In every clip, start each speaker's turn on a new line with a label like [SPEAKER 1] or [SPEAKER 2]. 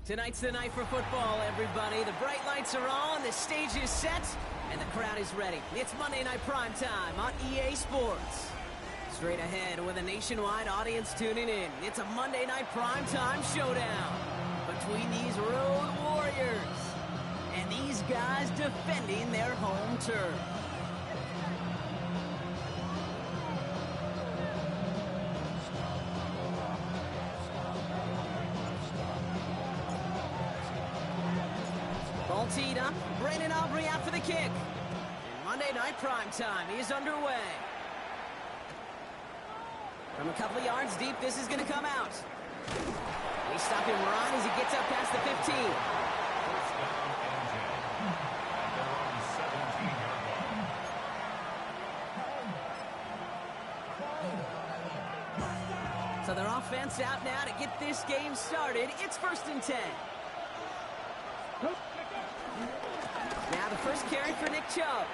[SPEAKER 1] Tonight's the night for football, everybody. The bright lights are on, the stage is set, and the crowd is ready. It's Monday Night Primetime on EA Sports. Straight ahead with a nationwide audience tuning in. It's a Monday Night Primetime showdown between these road warriors and these guys defending their home turf. Ball teed up. Brandon Aubrey out for the kick. And Monday Night Primetime is underway. From a couple of yards deep, this is going to come out. They stop him right as he gets up past the 15. So their offense out now to get this game started. It's 1st and 10. Now the first carry for Nick Chubb.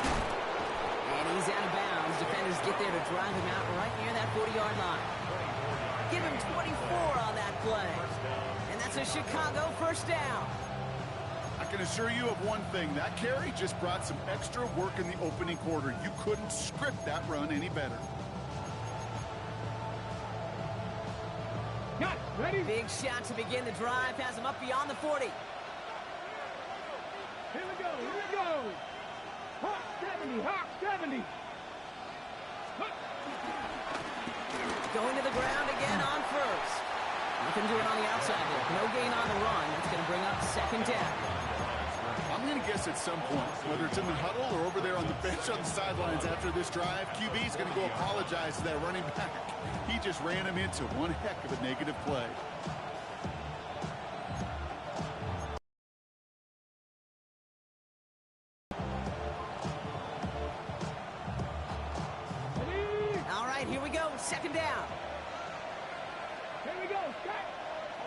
[SPEAKER 1] And he's out of bounds. Defenders get there to drive him out right near that 40-yard line. Give him 24 on that play. And that's a Chicago first down.
[SPEAKER 2] I can assure you of one thing. That carry just brought some extra work in the opening quarter. You couldn't script that run any better.
[SPEAKER 1] Ready? Big shot to begin the drive. Has him up beyond the 40.
[SPEAKER 3] Here we go, here we go. Hawk 70, Hawk 70.
[SPEAKER 1] Going to the ground again on first. Nothing doing on the outside there. No gain on the run. That's going to bring up 2nd down.
[SPEAKER 2] I'm going to guess at some point, whether it's in the huddle or over there on the bench on the sidelines after this drive, QB is going to go apologize to that running back. He just ran him into one heck of a negative play.
[SPEAKER 1] All right, here we go. 2nd down.
[SPEAKER 3] Here we go.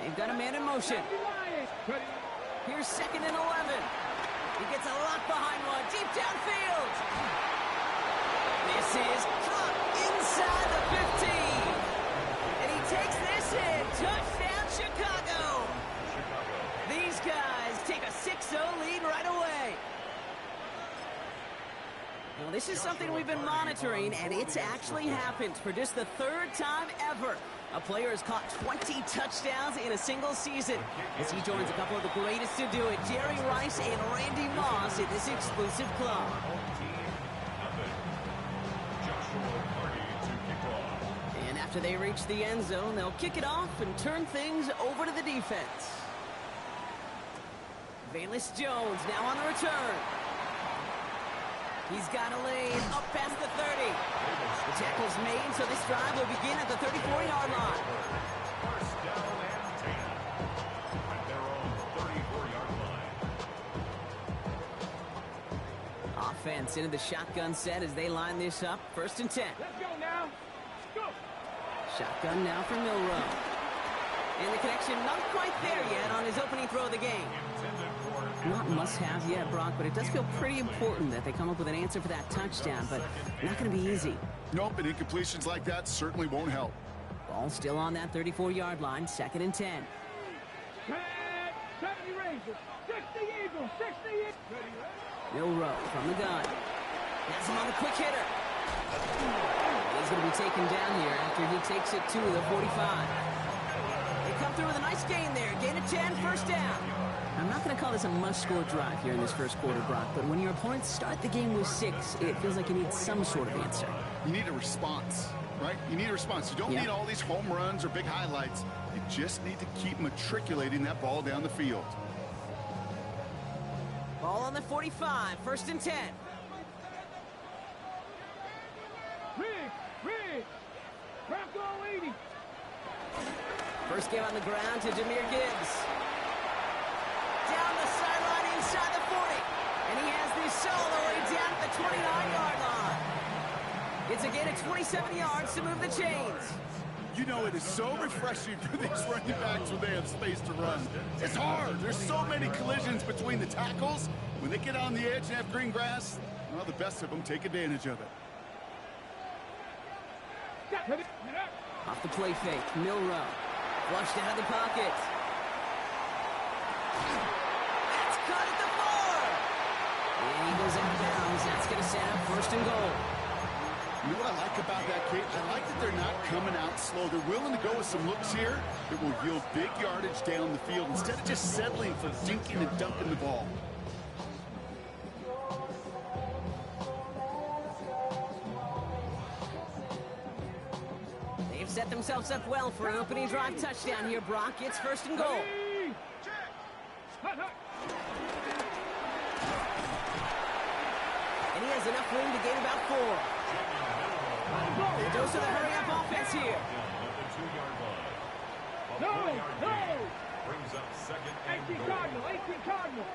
[SPEAKER 1] They've got a man in motion. Here's 2nd and 11. He gets a lot behind one. Deep downfield. This is caught inside the 15. And he takes this in. Touchdown, Chicago. These guys take a 6-0 lead right away. Well, this is something we've been monitoring, and it's actually happened for just the 3rd time ever. A player has caught 20 touchdowns in a single season as he joins a couple of the greatest to do it, Jerry Rice and Randy Moss, in this exclusive club. And after they reach the end zone, they'll kick it off and turn things over to the defense. Velus Jones now on the return. He's got a lane up past the 30. The tackle's made, so this drive will begin at the 34-yard line.
[SPEAKER 4] First down and 10 at their own 34-yard line.
[SPEAKER 1] Offense into the shotgun set as they line this up. 1st and 10.
[SPEAKER 3] Let's go now. Let's go.
[SPEAKER 1] Shotgun now for Milrow. And the connection not quite there yet on his opening throw of the game. Not must-have yet, Brock, but it does feel pretty important that they come up with an answer for that touchdown, but not going to be easy.
[SPEAKER 2] Nope, and incompletions like that certainly won't help.
[SPEAKER 1] Ball still on that 34-yard line, 2nd and 10.
[SPEAKER 3] 70 Rangers, 60 Eagles, 60 Eagles.
[SPEAKER 1] Milrow from the gun. That's him on the quick hitter. He's going to be taken down here after he takes it to the 45. They come through with a nice gain there. Gain of 10, 1st down. I'm not going to call this a must-score drive here in this first quarter, Brock, but when your opponents start the game with 6, it feels like you need some sort of answer.
[SPEAKER 2] You need a response, right? You need a response. You don't need all these home runs or big highlights. You just need to keep matriculating that ball down the field.
[SPEAKER 1] Ball on the 45, 1st and 10.
[SPEAKER 3] Rig, Bronco 80.
[SPEAKER 1] First game on the ground to Jahmyr Gibbs. Down the sideline inside the 40. And he has this all the way down at the 29-yard line. It's a gain of 27 yards to move the chains.
[SPEAKER 2] You know, it is so refreshing for these running backs when they have space to run. It's hard. There's so many collisions between the tackles. When they get on the edge and have green grass, well, the best of them take advantage of it.
[SPEAKER 1] Off the play fake, Milrow. Flushed out of the pocket. That's caught at the 4. And he goes out of bounds. That's going to set up first and goal.
[SPEAKER 2] You know what I like about that, Kate? I like that they're not coming out slow. They're willing to go with some looks here that will yield big yardage down the field instead of just settling for dinking and dunking the ball.
[SPEAKER 1] They've set themselves up well for an opening drive touchdown here, Brock. It's first and goal.
[SPEAKER 3] Ready? Hut, hut.
[SPEAKER 1] And he has enough room to gain about 4. It goes to the hurry-up offense here.
[SPEAKER 3] No, no.
[SPEAKER 4] Brings up second and
[SPEAKER 3] 18
[SPEAKER 4] goal.
[SPEAKER 3] Cardinal, 18 Cardinal.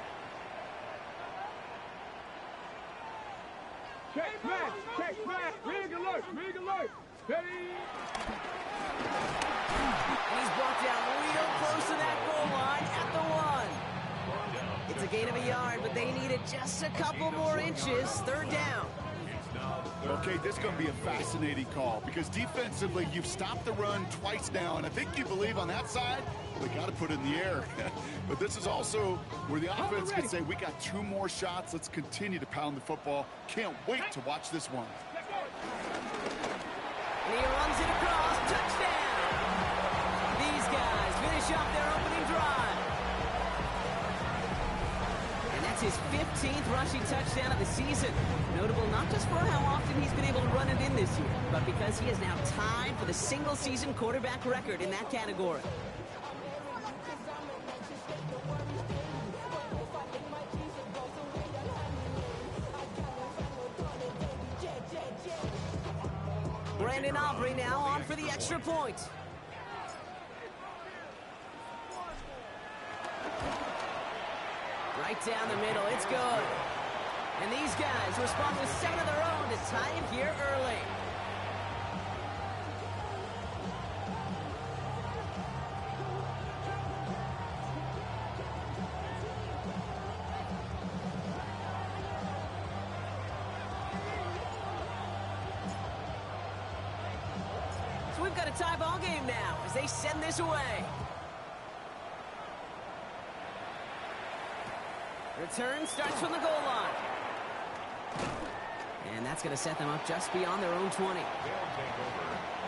[SPEAKER 3] Check back, rig alert, ready.
[SPEAKER 1] And he's brought down real close to that goal line at the 1. It's a gain of a yard, but they needed just a couple more inches. Third down.
[SPEAKER 2] Okay, this is going to be a fascinating call because defensively, you've stopped the run twice now, and I think you believe on that side, well, they got to put it in the air. But this is also where the offense can say, we got 2 more shots. Let's continue to pound the football. Can't wait to watch this one.
[SPEAKER 1] And he runs it across. Touchdown! These guys finish off their opening drive. And that's his 15th rushing touchdown of the season. Notable not just for how often he's been able to run it in this year, but because he is now tied for the single-season quarterback record in that category. Brandon Aubrey now on for the extra point. Right down the middle, it's good. And these guys respond with 7 of their own to tie it here early. So we've got a tie ball game now as they send this away. Return starts from the goal line. And that's going to set them up just beyond their own 20.
[SPEAKER 4] They'll take over.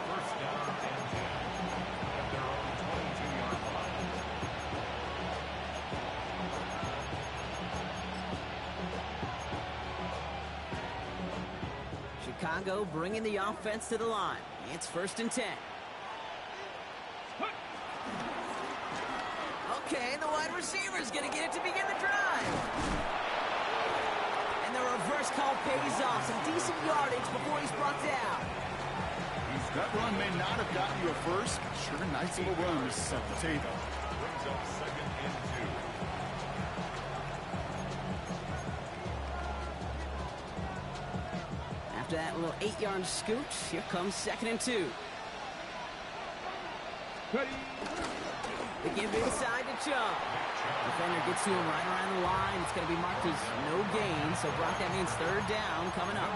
[SPEAKER 4] First down and 10 at their own 22-yard line.
[SPEAKER 1] Chicago bringing the offense to the line. It's first and 10. Okay, the wide receiver's going to get it to begin the drive. And the reverse call pays off. Some decent yardage before he's brought down.
[SPEAKER 2] That run may not have gotten you a first. Sure, nice little run to set the table.
[SPEAKER 4] Brings up second and 2.
[SPEAKER 1] After that little 8-yard scoot, here comes second and 2.
[SPEAKER 3] Ready.
[SPEAKER 1] They give inside to Chubb. Defender gets to him right around the line. It's going to be marked as no gain. So, Brock, that means third down coming up.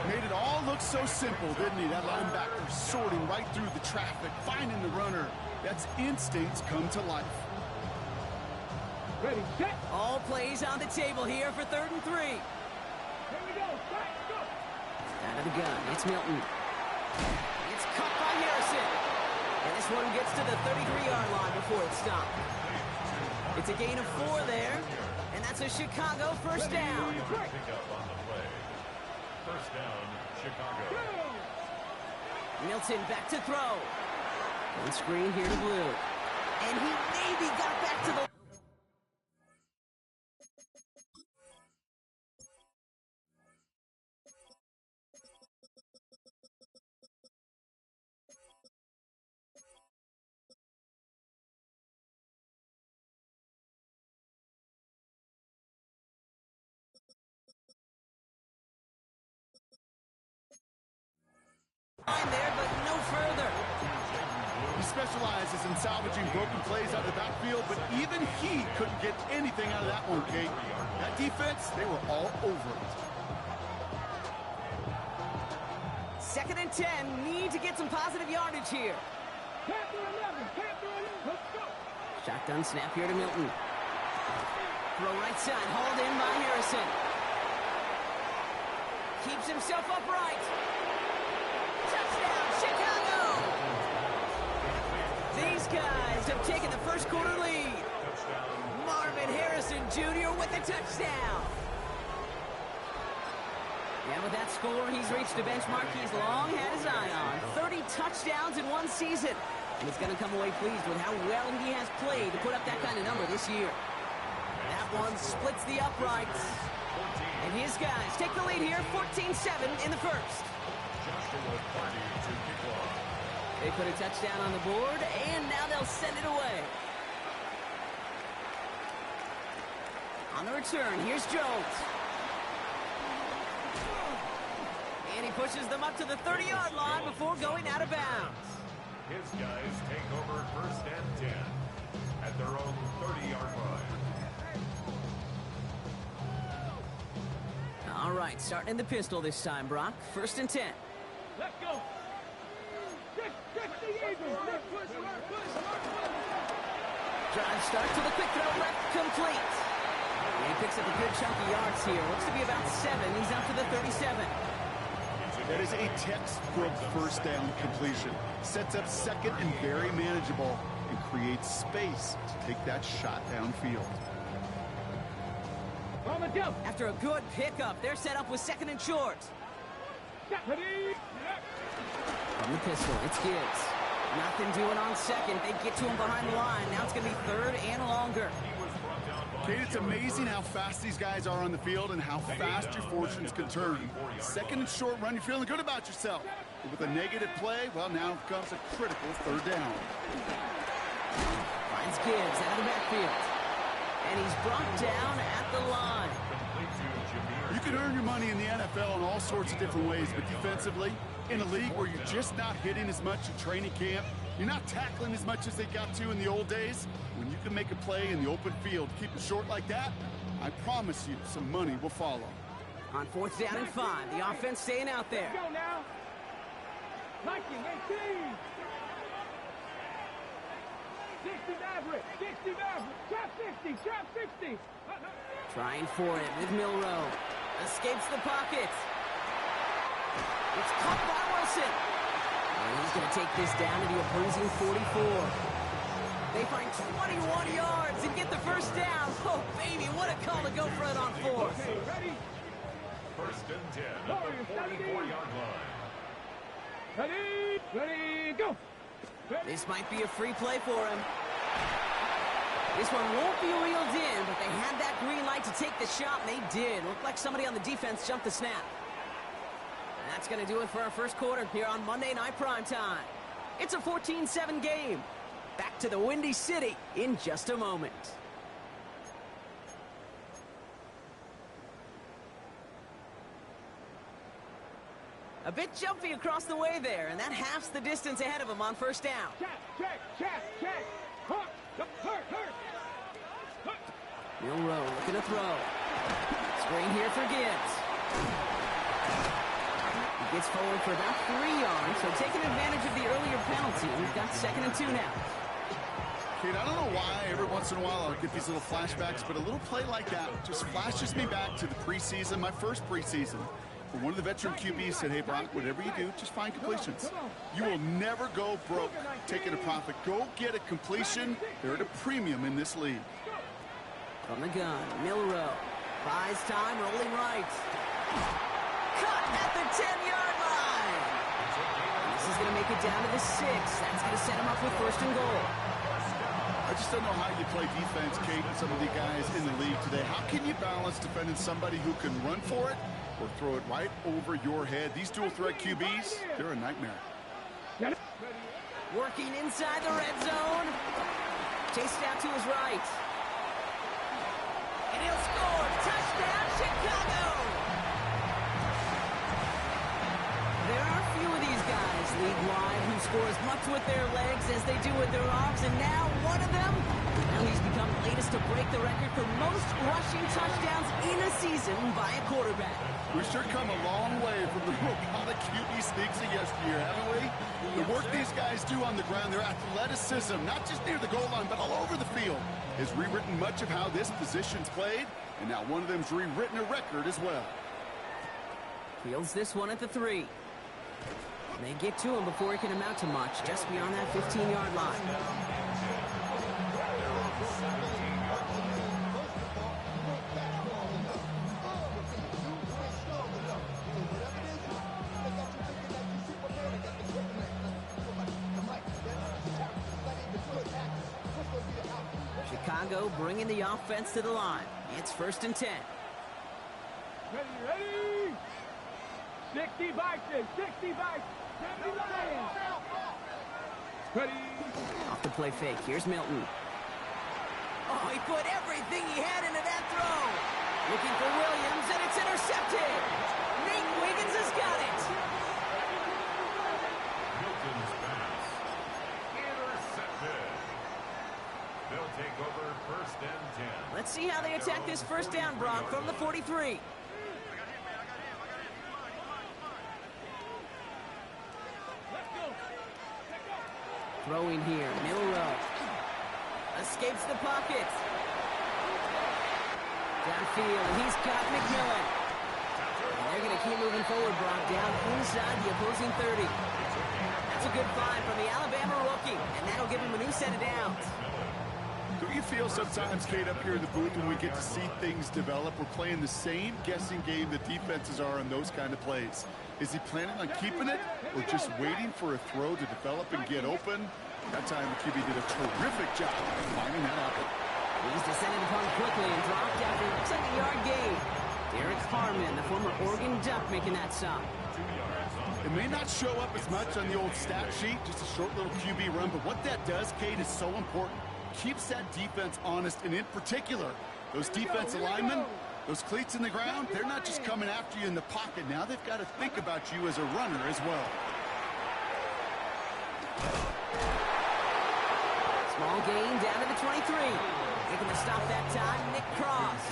[SPEAKER 2] Made it all look so simple, didn't he? That linebacker sorting right through the traffic, finding the runner. That's instincts come to life.
[SPEAKER 3] Ready, set.
[SPEAKER 1] All plays on the table here for third and 3.
[SPEAKER 3] Here we go. Back, go.
[SPEAKER 1] Out of the gun, it's Milton. It's caught by Harrison. And this one gets to the 33-yard line before it's stopped. It's a gain of 4 there, and that's a Chicago first down.
[SPEAKER 4] Pick up on the play. First down, Chicago.
[SPEAKER 1] Milton back to throw. One screen here to Blue. And he maybe got back to the... there, but no further.
[SPEAKER 2] He specializes in salvaging broken plays out of the backfield, but even he couldn't get anything out of that one, Kate. That defense, they were all over it.
[SPEAKER 1] Second and 10, need to get some positive yardage here. Shotgun snap here to Milton. Throw right side, hauled in by Harrison. Keeps himself upright. Touchdown, Chicago! These guys have taken the first quarter lead. Marvin Harrison Jr. with the touchdown. And with that score, he's reached a benchmark he's long had his eye on. 30 touchdowns in one season. And he's going to come away pleased with how well he has played to put up that kind of number this year. That one splits the uprights. And his guys take the lead here, 14-7 in the first. They put a touchdown on the board, and now they'll send it away. On the return, here's Jones. And he pushes them up to the 30-yard line before going out of bounds.
[SPEAKER 4] His guys take over first and 10 at their own 30-yard line.
[SPEAKER 1] All right, starting in the pistol this time, Brock. First and 10.
[SPEAKER 3] Let's go.
[SPEAKER 1] Drive start to the quick throw left, complete. And he picks up a good chunk of yards here. Looks to be about 7. He's up to the 37.
[SPEAKER 2] That is a textbook first down completion. Sets up second and very manageable and creates space to take that shot downfield.
[SPEAKER 1] After a good pickup, they're set up with second and short. From the pistol, it's Gibbs. Nothing doing on second. They get to him behind the line. Now it's going to be third and longer.
[SPEAKER 2] Kate, it's amazing how fast these guys are on the field and how fast your fortunes can turn. Second and short run, you're feeling good about yourself. But with a negative play, well, now comes a critical third down.
[SPEAKER 1] Finds Gibbs out of the backfield. And he's brought down at the line.
[SPEAKER 2] You can earn your money in the NFL in all sorts of different ways, but defensively, in a league where you're just not hitting as much in training camp, you're not tackling as much as they got to in the old days, when you can make a play in the open field, keep it short like that, I promise you some money will follow.
[SPEAKER 1] On fourth down and 5, the offense staying out there.
[SPEAKER 3] Go now. 19, 18. 60 average, 60 average. Trap 60, trap 60.
[SPEAKER 1] Trying for it with Milrow. Escapes the pocket. It's caught by Wilson. And he's going to take this down to the opposing 44. They find 21 yards and get the first down. Oh, baby, what a call to go for it on fourth.
[SPEAKER 3] Okay, ready?
[SPEAKER 4] First and 10 at the 44-yard line.
[SPEAKER 3] Ready, go.
[SPEAKER 1] This might be a free play for him. This one won't be reeled in, but they had that green light to take the shot, and they did. Looked like somebody on the defense jumped the snap. And that's going to do it for our first quarter here on Monday Night Primetime. It's a 14-7 game. Back to the Windy City in just a moment. A bit jumpy across the way there, and that halves the distance ahead of him on first down.
[SPEAKER 3] Check. Hurt.
[SPEAKER 1] Milrow looking to throw. Screen here for Gibbs. He gets forward for about 3 yards, so taking advantage of the earlier penalty. We've got second and 2 now.
[SPEAKER 2] Kate, I don't know why every once in a while I'll get these little flashbacks, but a little play like that just flashes me back to the preseason, my first preseason. One of the veteran QBs said, hey, Brock, whatever you do, just find completions. You will never go broke taking a profit. Go get a completion. They're at a premium in this league.
[SPEAKER 1] From the gun, Milrow. Buys time, rolling right. Cut at the 10-yard line. This is going to make it down to the 6. That's going to set him up with first and goal.
[SPEAKER 2] I just don't know how you play defense, Kate, with some of the guys in the league today. How can you balance defending somebody who can run for it or throw it right over your head? These dual-threat QBs, they're a nightmare.
[SPEAKER 1] Working inside the red zone. Chased out to his right. And he'll score. Touchdown, Chicago! There are few of these guys league-wide who score as much with their legs as they do with their arms, and now one of them, well, he's become latest to break the record for most rushing touchdowns in a season by a quarterback.
[SPEAKER 2] We've sure come a long way from the robotic QB sneaks of yesteryear, haven't we? The work these guys do on the ground, their athleticism, not just near the goal line, but all over the field, has rewritten much of how this position's played, and now one of them's rewritten a record as well.
[SPEAKER 1] Fields this one at the 3. They get to him before it can amount to much, just beyond that 15-yard line. Chicago bringing the offense to the line. It's 1st and 10.
[SPEAKER 3] Ready? 60 Vikings, 60 Vikings, 70 Lions. Ready?
[SPEAKER 1] Off the play fake. Here's Milton. Oh, he put everything he had into that throw. Looking for Williams, and it's intercepted. Nate Wiggins has got it.
[SPEAKER 4] Milton's pass. Intercepted. They'll take over 1st and 10.
[SPEAKER 1] Let's see how they attack this 1st down, Brock, from the 43. Throwing here, Milrow. Escapes the pocket. Downfield, and he's got McMillan. And they're going to keep moving forward, Brock, down inside the opposing 30. That's a good find from the Alabama rookie, and that'll give him a new set of downs.
[SPEAKER 2] Don't you feel sometimes, Kate, up here in the booth when we get to see things develop, we're playing the same guessing game that defenses are on those kind of plays? Is he planning on keeping it or just waiting for a throw to develop and get open? That time the QB did a terrific job of finding that out.
[SPEAKER 1] He's descended upon quickly and dropped after it looks like a yard gain. Derek Harmon, the former Oregon Duck, making that stop.
[SPEAKER 2] It may not show up as much on the old stat sheet, just a short little QB run, but what that does, Kate, is so important. Keeps that defense honest, and in particular, those defense linemen, those cleats in the ground, they're not just coming after you in the pocket. Now they've got to think about you as a runner as well.
[SPEAKER 1] Small gain down to the 23. Making the stop that time, Nick Cross.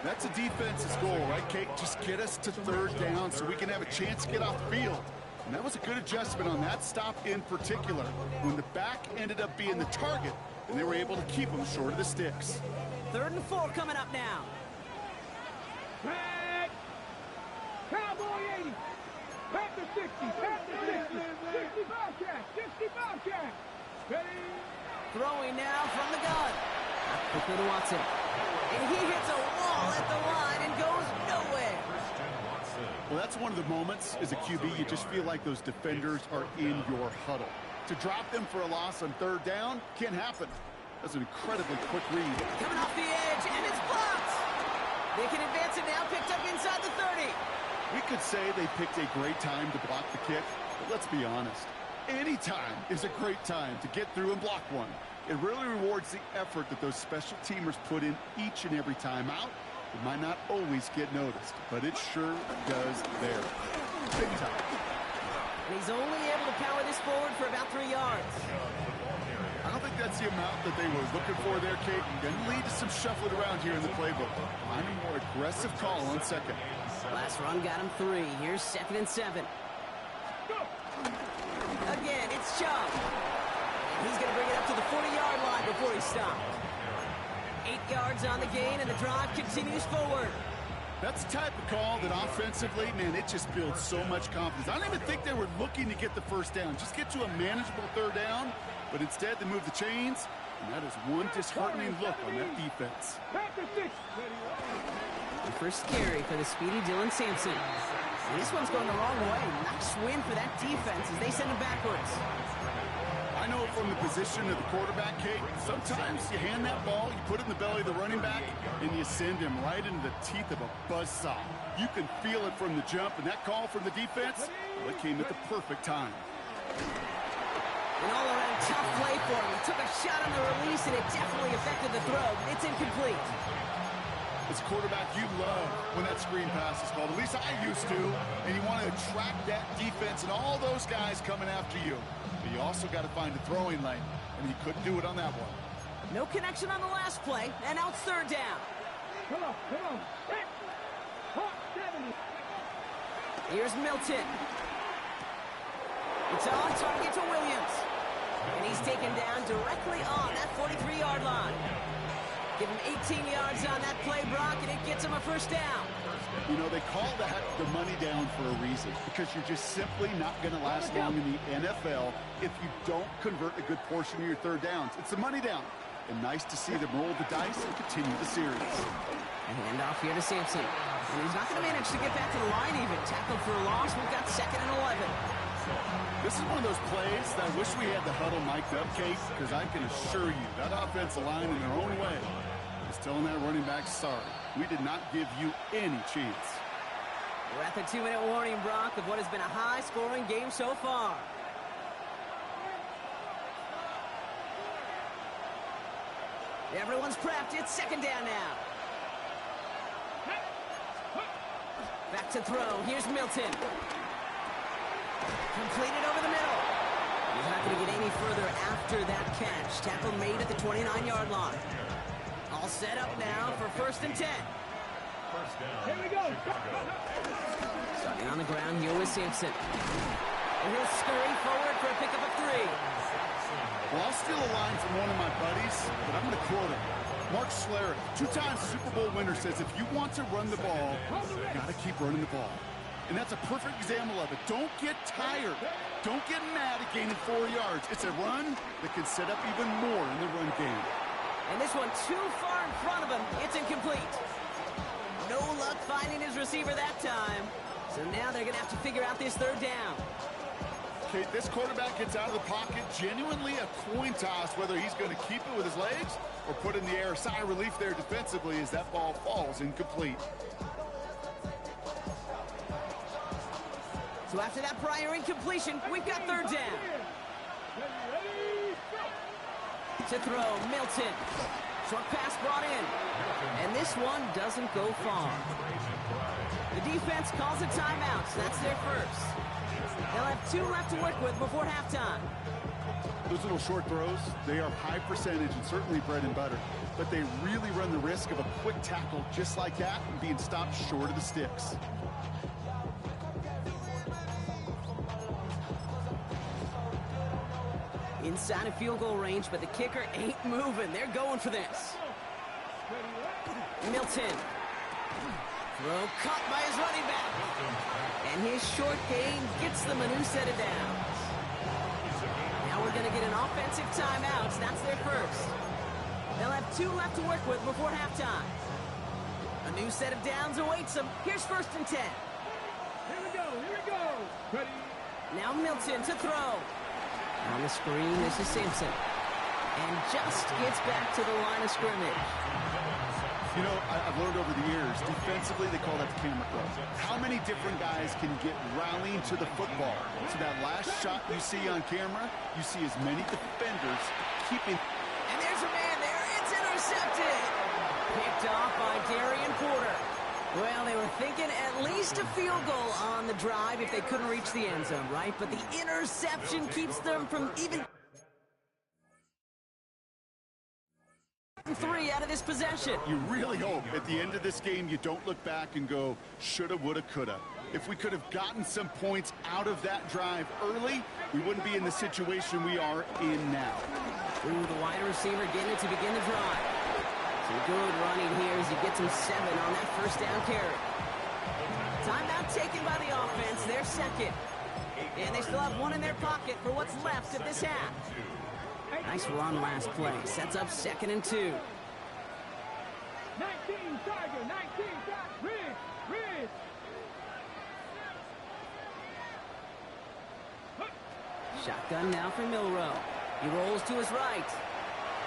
[SPEAKER 2] That's a defense's goal, right, Kate? Just get us to 3rd down so we can have a chance to get off the field. And that was a good adjustment on that stop in particular, when the back ended up being the target, and they were able to keep him short of the sticks.
[SPEAKER 1] 3rd and 4 coming up now.
[SPEAKER 3] Back. Cowboy 80. Panther 60. Panther 60. 60 Bobcat. 60 Bobcat. Ready?
[SPEAKER 1] Throwing now from the gun. Quickly to Watson. And he hits a wall at the line and goes nowhere.
[SPEAKER 2] Well, that's one of the moments as a QB, you just feel like those defenders are in your huddle. To drop them for a loss on 3rd down can't happen. That's an incredibly quick read.
[SPEAKER 1] Coming off the edge, and it's blocked. They can advance it now, picked up inside the 30.
[SPEAKER 2] We could say they picked a great time to block the kick, but let's be honest. Any time is a great time to get through and block one. It really rewards the effort that those special teamers put in each and every time out. It might not always get noticed, but it sure does there. Big time.
[SPEAKER 1] And he's only able to power this forward for about 3 yards.
[SPEAKER 2] I don't think that's the amount that they were looking for there, Kate. Going to lead to some shuffling around here in the playbook. Find a more aggressive call on 2nd.
[SPEAKER 1] Last run got him 3. Here's 2nd and 7. Again, it's Chubb. He's going to bring it up to the 40-yard line before he stopped. 8 yards on the gain, and the drive continues forward.
[SPEAKER 2] That's the type of call that offensively, man, it just builds so much confidence. I don't even think they were looking to get the 1st down. Just get to a manageable 3rd down, but instead they move the chains, and that is one disheartening look on that defense.
[SPEAKER 1] The first carry for the speedy Dylan Sampson. And this one's going the wrong way. Nice win for that defense as they send it backwards.
[SPEAKER 2] I know from the position of the quarterback, Kate, sometimes you hand that ball, you put it in the belly of the running back, and you send him right into the teeth of a buzzsaw. You can feel it from the jump, and that call from the defense, well, it came at the perfect time.
[SPEAKER 1] An all-around tough play for him. He took a shot on the release, and it definitely affected the throw. It's incomplete.
[SPEAKER 2] As a quarterback, you love when that screen pass is called. At least I used to. And you want to attract that defense and all those guys coming after you. But you also got to find a throwing lane. And he couldn't do it on that one.
[SPEAKER 1] No connection on the last play. And now it's 3rd down.
[SPEAKER 3] Come on. Hot 70.
[SPEAKER 1] Here's Milton. It's on target to Williams. And he's taken down directly on that 43-yard line. Give him 18 yards on that play, Brock, and it gets him a first down.
[SPEAKER 2] You know, they call that the money down for a reason, because you're just simply not going to last long in the NFL if you don't convert a good portion of your third downs. It's the money down. And nice to see them roll the dice and continue the series.
[SPEAKER 1] And handoff here to Sampson. And he's not going to manage to get back to the line even. Tackled for a loss. We've got 2nd and 11.
[SPEAKER 2] This is one of those plays that I wish we had the huddle mic'd up, Kate, because I can assure you that offensive line in their own way is telling that running back, sorry, we did not give you any chance.
[SPEAKER 1] We're at the 2-minute warning, Brock, of what has been a high-scoring game so far. Everyone's prepped. It's 2nd down now. Back to throw. Here's Milton. Completed over the middle. He's not going to get any further after that catch. Tackle made at the 29-yard line. All set up now for 1st and 10.
[SPEAKER 3] Here we go.
[SPEAKER 1] Starting on the ground here with Sampson. And he'll scurry forward for a pickup of 3.
[SPEAKER 2] Well, I'll steal a line from one of my buddies, but I'm going to quote him. Mark Schlereth, 2-time Super Bowl winner, says if you want to run the ball, you got to keep running the ball. And that's a perfect example of it. Don't get tired. Don't get mad at gaining 4 yards. It's a run that can set up even more in the run game.
[SPEAKER 1] And this one too far in front of him. It's incomplete. No luck finding his receiver that time. So now they're going to have to figure out this 3rd down.
[SPEAKER 2] Okay, this quarterback gets out of the pocket, genuinely a coin toss, whether he's going to keep it with his legs or put it in the air. Sigh of relief there defensively as that ball falls incomplete.
[SPEAKER 1] So after that prior incompletion, we've got 3rd down. To throw, Milton. Short pass brought in. And this one doesn't go far. The defense calls a timeout, so that's their first. They'll have 2 left to work with before halftime.
[SPEAKER 2] Those little short throws, they are high percentage and certainly bread and butter, but they really run the risk of a quick tackle just like that and being stopped short of the sticks.
[SPEAKER 1] Inside of field goal range, but the kicker ain't moving. They're going for this. Milton. Throw caught by his running back. And his short gain gets them a new set of downs. Now we're going to get an offensive timeout. That's their first. They'll have 2 left to work with before halftime. A new set of downs awaits them. Here's 1st and 10.
[SPEAKER 3] Here we go. Here we go. Ready.
[SPEAKER 1] Now Milton to throw. On the screen, this is Sampson. And just gets back to the line of scrimmage.
[SPEAKER 2] You know, I've learned over the years, defensively, they call that the camera club. How many different guys can get rallying to the football? So that last shot you see on camera, you see as many defenders keeping...
[SPEAKER 1] And there's a man there. It's intercepted. Picked off by Darian Porter. Well, they were thinking at least a field goal on the drive if they couldn't reach the end zone, right? But the interception keeps them from even... 3 out of this possession.
[SPEAKER 2] You really hope at the end of this game you don't look back and go, shoulda, woulda, coulda. If we could have gotten some points out of that drive early, we wouldn't be in the situation we are in now.
[SPEAKER 1] Ooh, the wide receiver getting it to begin the drive. Some good running here as he gets him 7 on that 1st down carry. Timeout taken by the offense, their 2nd. And they still have 1 in their pocket for what's left of this half. Nice run last play. Sets up 2nd and 2.
[SPEAKER 3] 19 Tiger. 19 Tiger. Ridge.
[SPEAKER 1] Shotgun now for Milrow. He rolls to his right.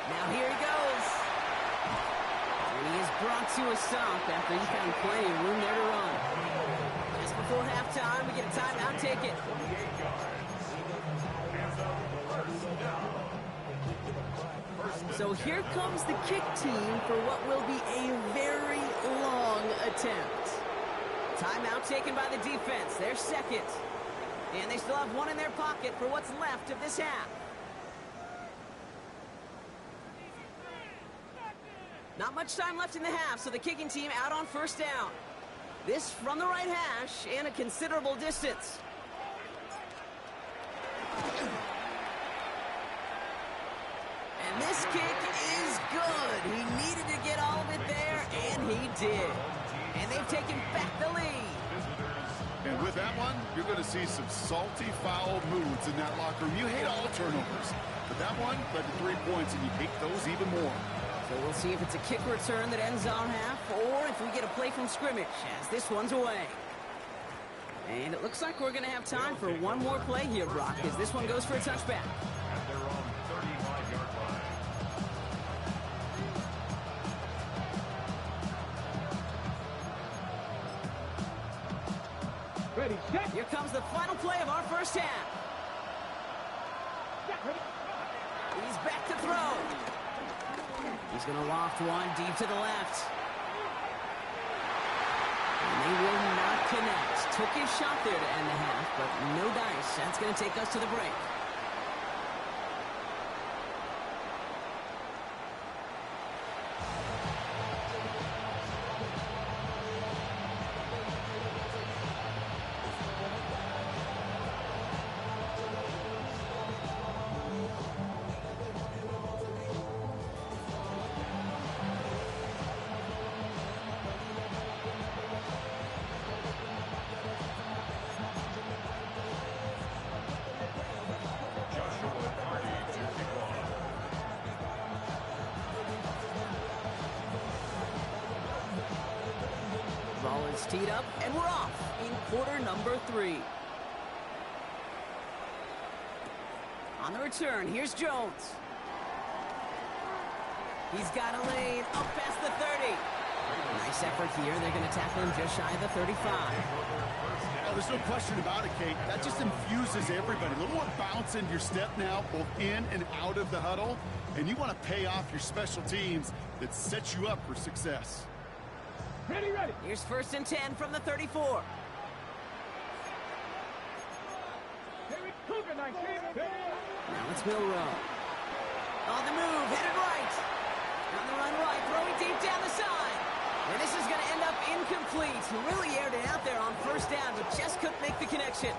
[SPEAKER 1] Now here he goes. And he is brought to a stop after he found plenty of room there to run. Just before halftime, we get a timeout ticket. So here comes the kick team for what will be a very long attempt. Timeout taken by the defense, their 2nd. And they still have 1 in their pocket for what's left of this half. Not much time left in the half, so the kicking team out on 1st down. This from the right hash and a considerable distance. kick is good. He needed to get all of it there, and he did. And they've taken back the lead.
[SPEAKER 2] And with that one, you're going to see some salty, foul moods in that locker room. You hate all turnovers. But that one led to 3 points, and you hate those even more.
[SPEAKER 1] So we'll see if it's a kick return that ends on half, or if we get a play from scrimmage, as this one's away. And it looks like we're going to have time for one more play here, Brock, as this one goes for a touchback.
[SPEAKER 4] At their own 35-yard line.
[SPEAKER 3] Ready, set.
[SPEAKER 1] Here comes the final play of our first half. He's back to throw. He's going to loft one deep to the left. And they will not connect. Took his shot there to end the half, but no dice. That's going to take us to the break. Ball is teed up, and we're off in quarter number 3. On the return, here's Jones. He's got a lane up past the 30. Nice effort here. They're going to tackle him just shy of the 35.
[SPEAKER 2] Oh, there's no question about it, Kate. That just infuses everybody. A little more bounce in your step now, both in and out of the huddle. And you want to pay off your special teams that set you up for success.
[SPEAKER 3] Ready, ready.
[SPEAKER 1] Here's 1st and 10 from the 34.
[SPEAKER 3] Here we go, 19.
[SPEAKER 1] Now it's Milrow. On the move, headed right. On the run right, throwing deep down the side. And this is going to end up incomplete. He really aired it out there on 1st down, but just couldn't make the connection.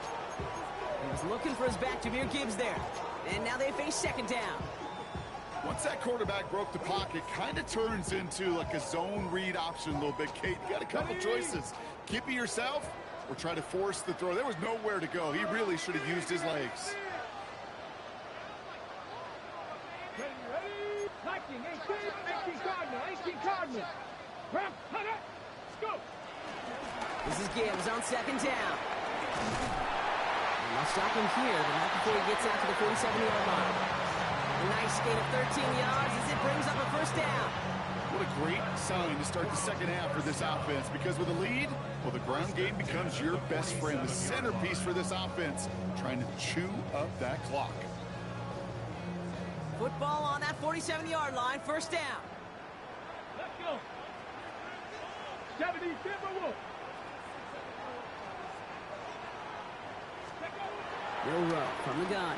[SPEAKER 1] He was looking for his back, Jahmyr Gibbs there. And now they face 2nd down.
[SPEAKER 2] Once that quarterback broke the pocket, kind of turns into like a zone read option a little bit, Kate. You got a couple choices. Keep it yourself or try to force the throw. There was nowhere to go. He really should have used his legs.
[SPEAKER 3] Ready, ready. 19, 18 Cardinal, 18 Cardinal. Rap, let's go.
[SPEAKER 1] This is Gibbs on 2nd down. And they'll stop him here, but not before he gets out to the 47-yard line. A nice gain of 13 yards as it brings up a 1st down.
[SPEAKER 2] What a great sign to start the 2nd half for this offense, because with a lead, well, the ground game becomes your best friend, the centerpiece for this offense, trying to chew up that clock.
[SPEAKER 1] Football on that 47-yard line, 1st down.
[SPEAKER 3] Let's go. 70 Timberwolves.
[SPEAKER 1] Milrow from the gun.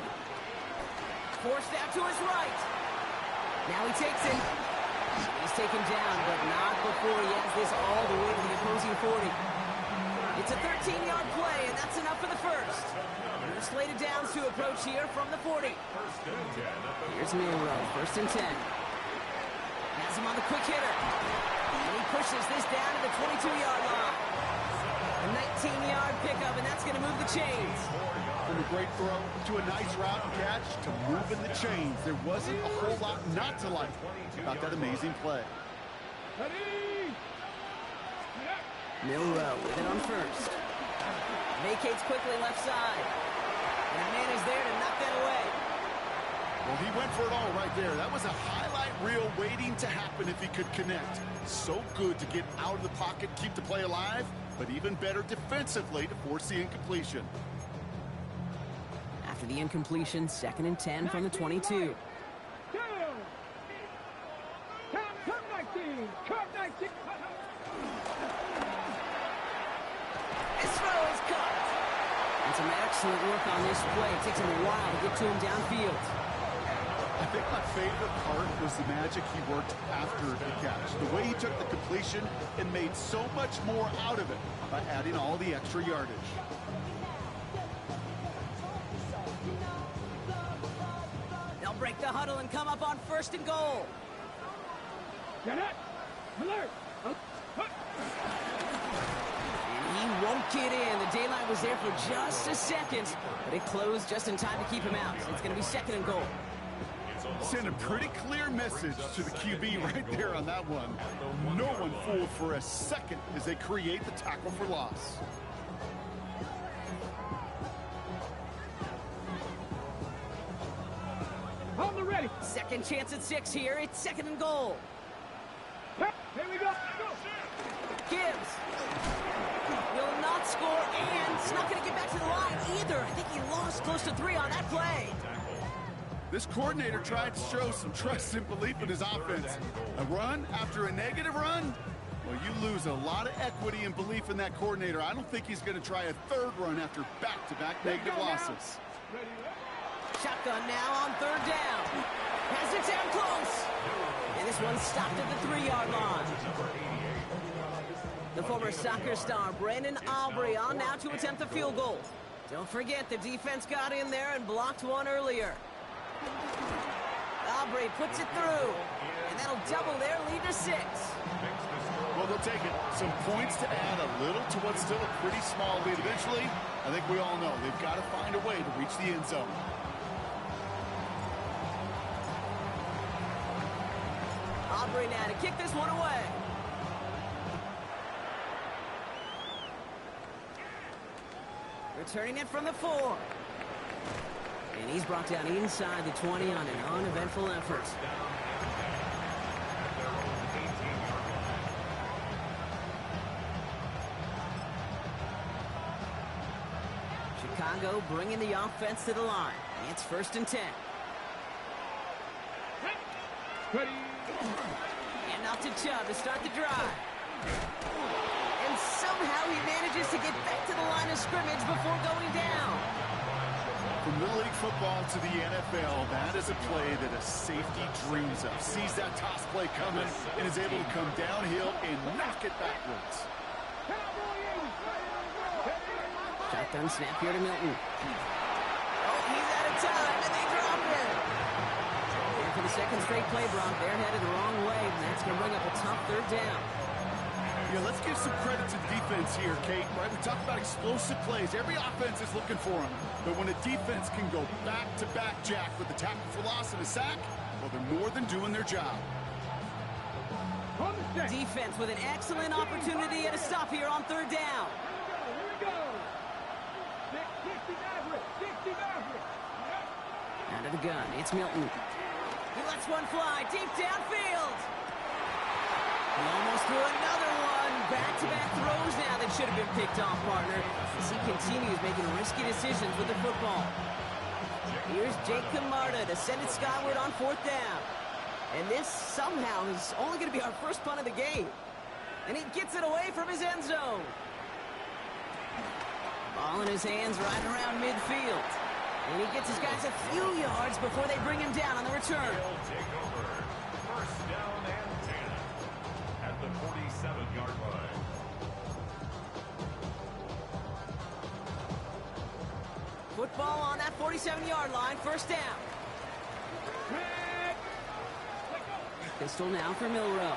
[SPEAKER 1] Forced out to his right. Now he takes it. He's taken down, but not before he has this all the way to the opposing 40. It's a 13-yard play, and that's enough for the 1st. There's slated downs to approach here from the 40. Here's Milrow, 1st and 10. Has him on the quick hitter. And he pushes this down to the 22-yard line. A 19-yard pickup, and that's going to move the chains.
[SPEAKER 2] From a great throw to a nice route and catch to moving the chains. There wasn't a whole lot not to like about that amazing play.
[SPEAKER 3] Ready.
[SPEAKER 1] Milrow with it on 1st. Vacates quickly left side. And a man is there to knock that away.
[SPEAKER 2] Well, he went for it all right there. That was a highlight reel waiting to happen if he could connect. So good to get out of the pocket, keep the play alive, but even better defensively to force the incompletion.
[SPEAKER 1] After the incompletion, 2nd and 10 from the 22.
[SPEAKER 3] Come 19. Come 19.
[SPEAKER 1] This throw is caught. And some excellent work on this play. It takes him a while to get to him downfield.
[SPEAKER 2] I think my favorite part was the magic he worked after the catch. The way he took the completion and made so much more out of it by adding all the extra yardage.
[SPEAKER 1] break the huddle and come up on 1st and goal.
[SPEAKER 3] Get it. Alert.
[SPEAKER 1] And he won't get in. The daylight was there for just a second, but it closed just in time to keep him out. So it's going to be 2nd and goal.
[SPEAKER 2] Send a pretty clear message to the QB right there on that one. No one fooled for a second as they create the tackle for loss.
[SPEAKER 3] On the ready.
[SPEAKER 1] Second chance at 6 here. It's 2nd and goal.
[SPEAKER 3] Here we go. Go.
[SPEAKER 1] Gibbs will not score, and it's not going to get back to the line either. I think he lost close to 3 on that play.
[SPEAKER 2] This coordinator tried to show some trust and belief in his offense. A run after a negative run? Well, you lose a lot of equity and belief in that coordinator. I don't think he's going to try a 3rd run after back-to-back negative losses.
[SPEAKER 1] Shotgun now on 3rd down. Has it down close. And this one stopped at the 3-yard line. The former soccer star, Brandon Aubrey, on now to attempt the field goal. Don't forget, the defense got in there and blocked one earlier. Aubrey puts it through, and that'll double their lead to 6.
[SPEAKER 2] Well, they'll take it. Some points to add a little to what's still a pretty small lead. Eventually, I think we all know they've got to find a way to reach the end zone.
[SPEAKER 1] Aubrey now to kick this one away. Returning it from the 4. And he's brought down inside the 20 on an uneventful effort. Chicago bringing the offense to the line. It's 1st and 10.
[SPEAKER 3] Ready.
[SPEAKER 1] And off to Chubb to start the drive. And somehow he manages to get back to the line of scrimmage before going down.
[SPEAKER 2] From Little League football to the NFL, that is a play that a safety dreams of. Sees that toss play coming and is able to come downhill and knock it backwards.
[SPEAKER 1] Shotgun snap here to Milton. Oh, he's out of time, and they dropped him. And for the 2nd straight play, Brock, they're headed the wrong way, and that's going to bring up a tough 3rd down.
[SPEAKER 2] Yeah, let's give some credit to the defense here, Kate. Right, we talk about explosive plays. Every offense is looking for them. But when a defense can go back-to-back, Jack, with the tackle for loss and a sack, well, they're more than doing their job.
[SPEAKER 1] Defense with an excellent opportunity at a stop here on 3rd down.
[SPEAKER 3] Here we go. 60 Maverick.
[SPEAKER 1] Out of the gun, it's Milton. He lets one fly deep downfield. He almost threw another one. Back-to-back throws now that should have been picked off, partner, as he continues making risky decisions with the football. Here's Jake Camarda to send it skyward on 4th down. And this somehow is only going to be our first punt of the game. And he gets it away from his end zone. Ball in his hands right around midfield. And he gets his guys a few yards before they bring him down on the return.
[SPEAKER 4] He'll take over. 1st down and 10 at the 47-yard line.
[SPEAKER 1] Football on that 47-yard line, 1st down. Pistol now for Milrow.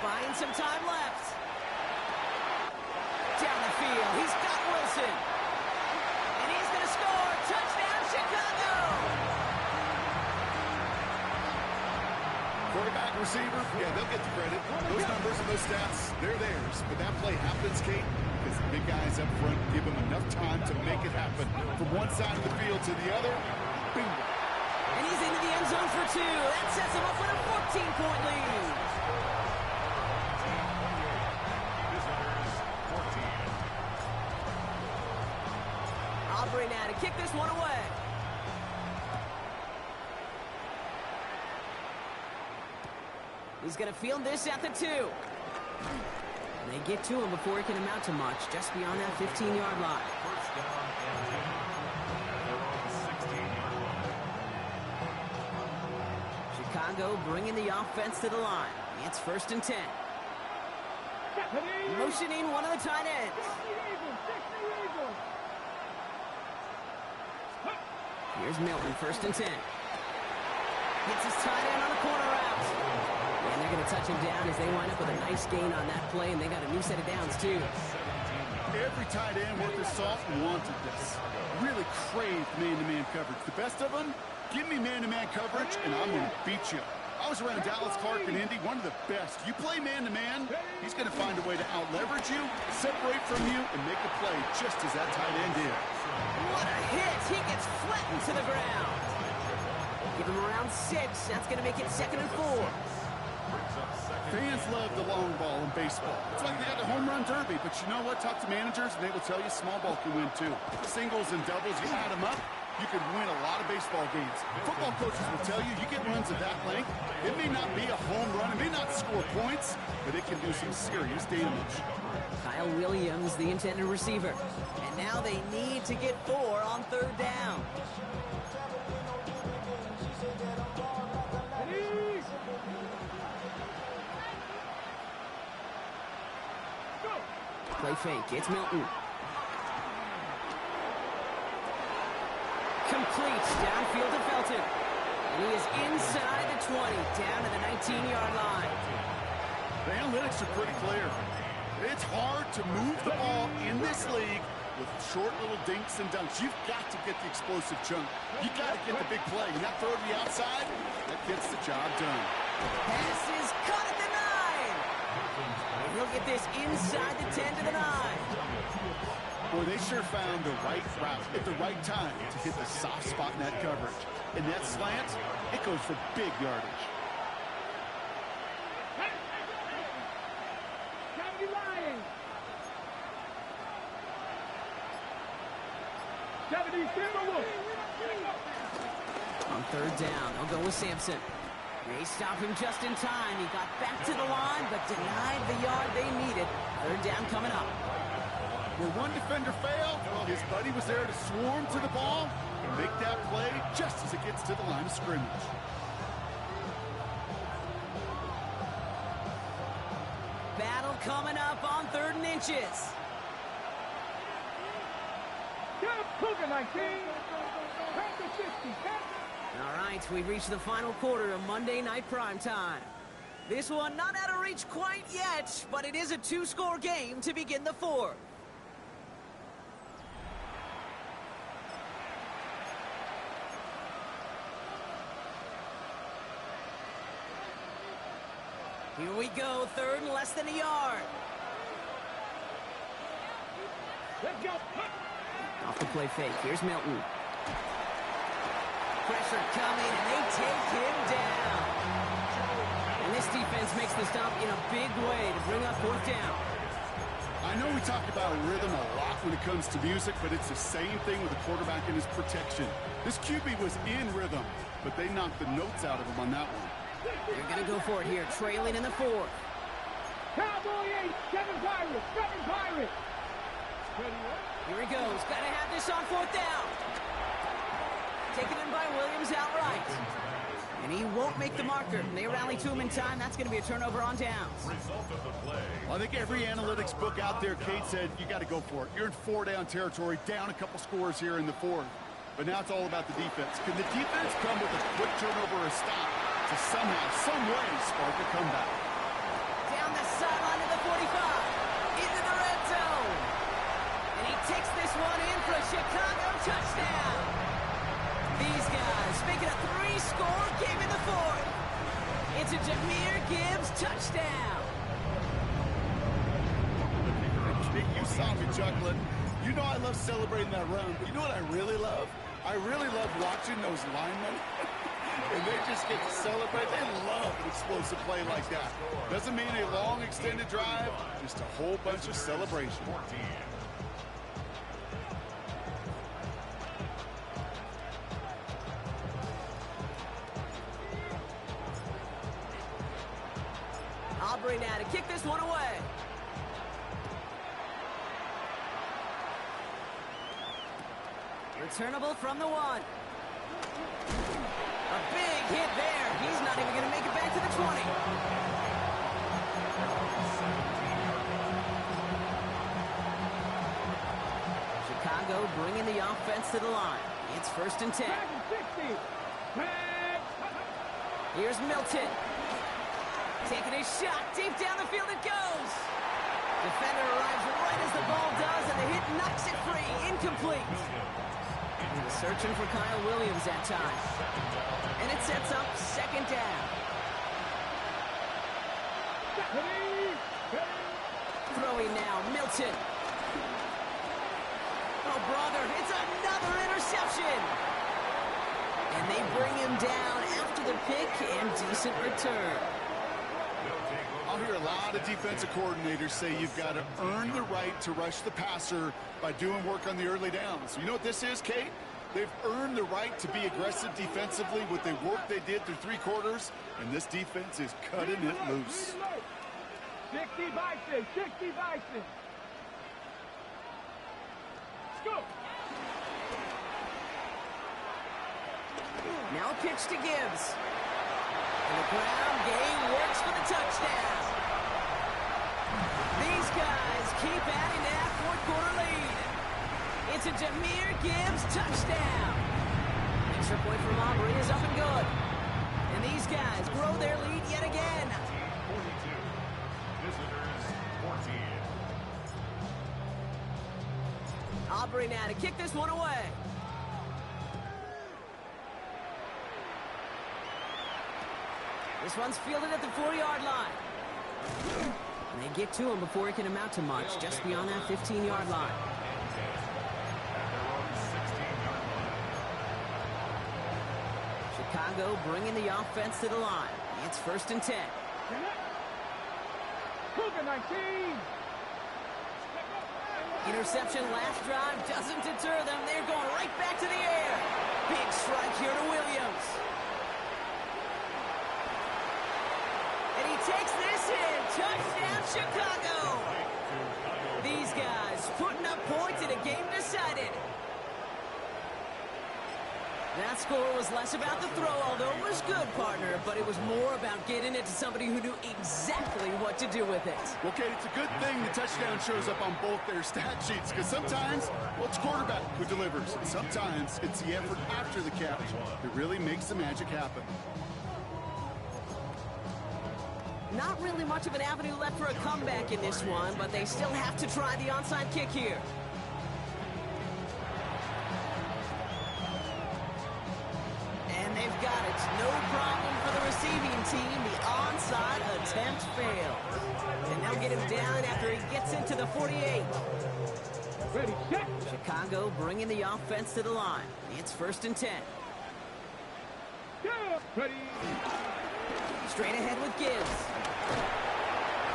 [SPEAKER 1] Buying some time left. Down the field, he's got Wilson. And he's going to score. Touchdown, Chicago!
[SPEAKER 2] Quarterback, receiver, yeah, they'll get the credit. Those numbers and those stats, they're theirs. But that play happens, Kate, because the big guys up front give them enough time to make it happen. From one side of the field to the other, bingo.
[SPEAKER 1] And he's into the end zone for 2. That sets him up with a 14-point lead.
[SPEAKER 4] Visitors, 14.
[SPEAKER 1] Aubrey now to kick this one away. He's going to field this at the 2. They get to him before it can amount to much, just beyond that 15-yard line.
[SPEAKER 4] 1st down and 10 at their own 16-yard line.
[SPEAKER 1] Chicago bringing the offense to the line. It's 1st and 10. Motioning one of the tight ends. Here's Milton, 1st and 10. Gets his tight end on a corner route. And they're going to touch him down as they wind up with a nice gain on that play, and they got a new set of downs, too.
[SPEAKER 2] Every tight end worth his salt wanted this. Really craved man-to-man coverage. The best of them, give me man-to-man coverage, and I'm going to beat you. I was around Dallas Clark and Indy, one of the best. You play man-to-man, he's going to find a way to out-leverage you, separate from you, and make a play just as that tight end did.
[SPEAKER 1] What a hit! He gets flattened to the ground. Give him around 6. That's going to make it 2nd and 4.
[SPEAKER 2] Fans love the long ball in baseball. It's like they got the home run derby, but you know what? Talk to managers, and they will tell you small ball can win too. Singles and doubles, you add them up, you could win a lot of baseball games. Football coaches will tell you, you get runs of that length, it may not be a home run, it may not score points, but it can do some serious damage.
[SPEAKER 1] Kyle Williams, the intended receiver. And now they need to get 4 on 3rd down. Play fake. It's Milton. Complete. Downfield to Felton. And he is inside the 20, down to the 19-yard line.
[SPEAKER 2] The analytics are pretty clear. It's hard to move the ball in this league with short little dinks and dunks. You've got to get the explosive chunk. You've got to get the big play. And that throw to the outside, that gets the job done.
[SPEAKER 1] Pass is caught at the 9. And he'll get this inside the 10 to the 9.
[SPEAKER 2] Boy, they sure found the right route at the right time to hit the soft spot in that coverage. And that slant, it goes for big yardage.
[SPEAKER 1] On 3rd down, they'll go with Sampson. They stop him just in time. He got back to the line, but denied the yard they needed. 3rd down coming up.
[SPEAKER 2] Where one defender failed, his buddy was there to swarm to the ball and make that play just as it gets to the line of scrimmage.
[SPEAKER 1] Battle coming up on 3rd and inches.
[SPEAKER 3] Cougar 19. Back to 60.
[SPEAKER 1] All right, we've reached the final quarter of Monday Night Primetime. This one not out of reach quite yet, but it is a 2-score game to begin the 4th. Here we go, 3rd and less than a yard.
[SPEAKER 3] Let's go.
[SPEAKER 1] Off the play fake, here's Milton. Pressure coming, and they take him down. And this defense makes the stop in a big way to bring up 4th down.
[SPEAKER 2] I know we talk about rhythm a lot when it comes to music, but it's the same thing with the quarterback and his protection. This QB was in rhythm, but they knocked the notes out of him on that one.
[SPEAKER 1] They're going to go for it here, trailing in the 4th.
[SPEAKER 3] Cowboy 8, 7 Pirates, 7 Pirates.
[SPEAKER 1] Here he goes. Got to have this on 4th down. Taken in by Williams outright. And he won't make the marker. They rally to him in time. That's going to be a turnover on downs.
[SPEAKER 2] Well, I think every analytics book out there, Kate said, you got to go for it. You're in 4-down territory, down a couple scores here in the 4th. But now it's all about the defense. Can the defense come with a quick turnover or a stop to somehow, some way, spark a comeback?
[SPEAKER 1] Down the sideline of the 45. Into the red zone. And he takes this one in for a Chicago touchdown. These guys make it a 3-score game in the 4th. It's a Jahmyr Gibbs touchdown.
[SPEAKER 2] You saw me chuckling. You know I love celebrating that run, but you know what I really love? I really love watching those linemen. And they just get to celebrate. They love an explosive play like that. Doesn't mean a long extended drive, just a whole bunch of celebration.
[SPEAKER 1] Aubrey now to kick this one away. Returnable from the 1. A big hit there. He's not even going to make it back to the 20. Chicago bringing the offense to the line. It's 1st and 10. Here's Milton. Taking his shot. Deep down the field it goes. Defender arrives right as the ball does, and the hit knocks it free. Incomplete. He was searching for Kyle Williams that time. And it sets up second down. Throwing now, Milton. Oh, brother, it's another interception. And they bring him down after the pick and decent return.
[SPEAKER 2] I'll hear a lot of defensive coordinators say you've got to earn the right to rush the passer by doing work on the early downs. You know what this is, Kate? They've earned the right to be aggressive defensively with the work they did through 3 quarters, and this defense is cutting it loose.
[SPEAKER 3] 60 Bison, 60 Bison. Let's go.
[SPEAKER 1] Now a pitch to Gibbs. And the ground game works for the touchdown. These guys keep adding to that fourth-quarter lead. It's a Jahmyr Gibbs touchdown. Extra point from Aubrey is up and good. And these guys grow their lead yet again.
[SPEAKER 4] 42. Visitors 14.
[SPEAKER 1] Aubrey now to kick this one away. This one's fielded at the 4-yard line. And they get to him before it can amount to much, just beyond that 15-yard line. Chicago bringing the offense to the line. It's 1st and 10.
[SPEAKER 3] Cougar 19.
[SPEAKER 1] Interception last drive doesn't deter them. They're going right back to the air. Big strike here to Williams. And he takes this in. Touchdown, Chicago. These guys putting up points in a game decided. That score was less about the throw, although it was good, partner, but it was more about getting it to somebody who knew exactly what to do with it.
[SPEAKER 2] Well, Kate, it's a good thing the touchdown shows up on both their stat sheets, because sometimes, well, it's quarterback who delivers, and sometimes it's the effort after the catch that really makes the magic happen.
[SPEAKER 1] Not really much of an avenue left for a comeback in this one, but they still have to try the onside kick here. And they've got it. No problem for the receiving team. The onside attempt failed. And they'll get him down after he gets into the 48.
[SPEAKER 3] Ready, set.
[SPEAKER 1] Chicago bringing the offense to the line. It's 1st and 10.
[SPEAKER 3] Yeah. Ready.
[SPEAKER 1] Straight ahead with Gibbs.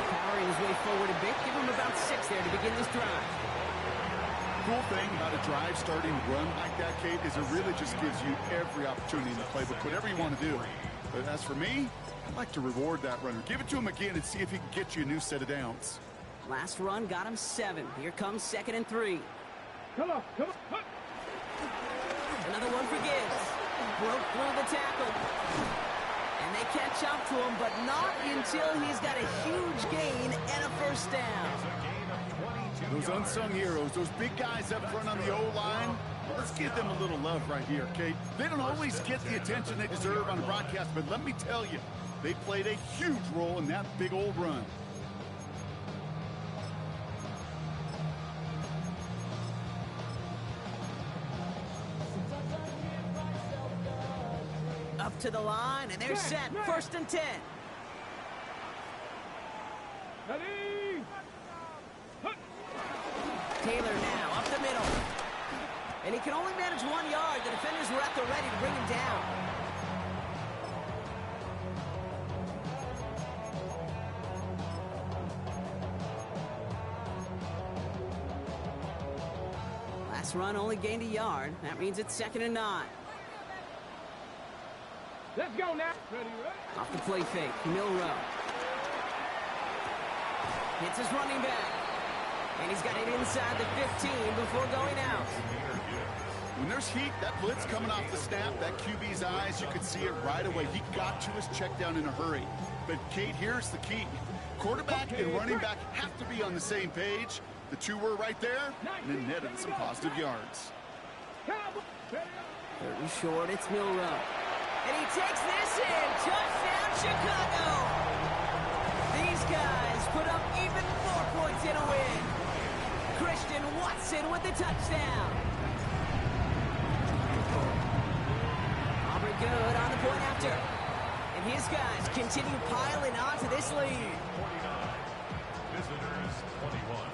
[SPEAKER 1] Powering his way forward a bit. Give him about 6 there to begin this drive.
[SPEAKER 2] Cool thing about a drive starting run like that, Kate, is it really just gives you every opportunity in the playbook, whatever you want to do. But as for me, I'd like to reward that runner. Give it to him again and see if he can get you a new set of downs.
[SPEAKER 1] Last run got him 7. Here comes 2nd and 3.
[SPEAKER 3] Come on, come on.
[SPEAKER 1] Another one for Gibbs. Broke through the tackle. And they catch up to him, but not until he's got a huge gain and a 1st down.
[SPEAKER 2] Those unsung heroes, those big guys up front on the O-line, well, let's give them a little love right here, Kate. They don't always get the attention they deserve on a broadcast, but let me tell you, they played a huge role in that big old run.
[SPEAKER 1] Up to the line, and they're set. 1st and 10.
[SPEAKER 3] Ready.
[SPEAKER 1] Taylor now up the middle. And he can only manage 1 yard. The defenders were at the ready to bring him down. Last run only gained a yard. That means it's 2nd and 9.
[SPEAKER 3] Let's go now. Ready, ready.
[SPEAKER 1] Off the play fake, Milrow. Hits his running back. And he's got it inside the 15 before going out.
[SPEAKER 2] When there's heat, that blitz coming off the snap, that QB's eyes, you could see it right away. He got to his check down in a hurry. But, Kate, here's the key. Quarterback and running back have to be on the same page. The two were right there, and then netted some positive yards.
[SPEAKER 1] 3rd and short, it's Milrow. And he takes this in. Touchdown, Chicago. These guys put up even more points in a win. Christian Watson with the touchdown. Aubrey good on the point after. And his guys continue piling on to this lead.
[SPEAKER 4] 49. Visitors 21.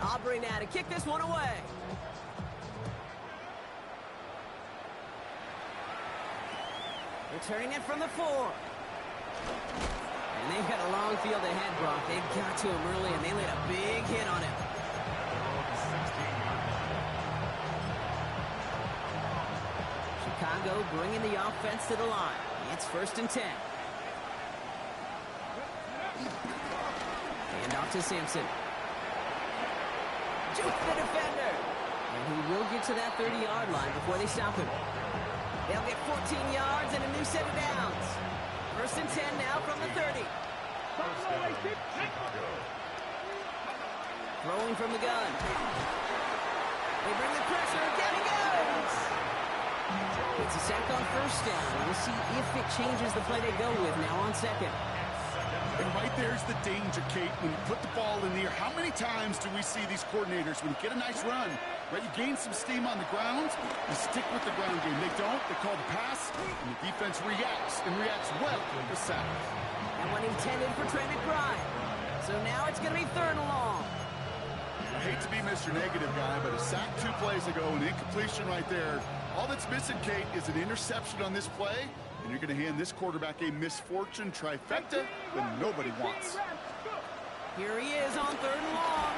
[SPEAKER 1] Aubrey now to kick this one away. Returning it from the 4. And they've got a long field ahead, Brock. They've got to him early, and they laid a big hit on him. Chicago bringing the offense to the line. It's 1st and 10. Hand off to Sampson. Juke the defender. And he will get to that 30-yard line before they stop him. They'll get 14 yards and a new set of downs. 1st and 10 now from the 30. Throwing from the gun. They bring the pressure. Down he goes. It's a sack on 1st down. We'll see if it changes the play they go with now on 2nd.
[SPEAKER 2] And right there's the danger, Kate, when you put the ball in the air. How many times do we see these coordinators, when you get a nice run, right, you gain some steam on the ground, you stick with the ground game. They don't, they call the pass, and the defense reacts, and reacts well to the sack.
[SPEAKER 1] And one intended for Trey McBride. So now it's going to be 3rd and long.
[SPEAKER 2] I hate to be Mr. Negative guy, but a sack 2 plays ago, an incompletion right there. All that's missing, Kate, is an interception on this play, and you're going to hand this quarterback a misfortune trifecta that nobody wants.
[SPEAKER 1] Here he is on 3rd and long.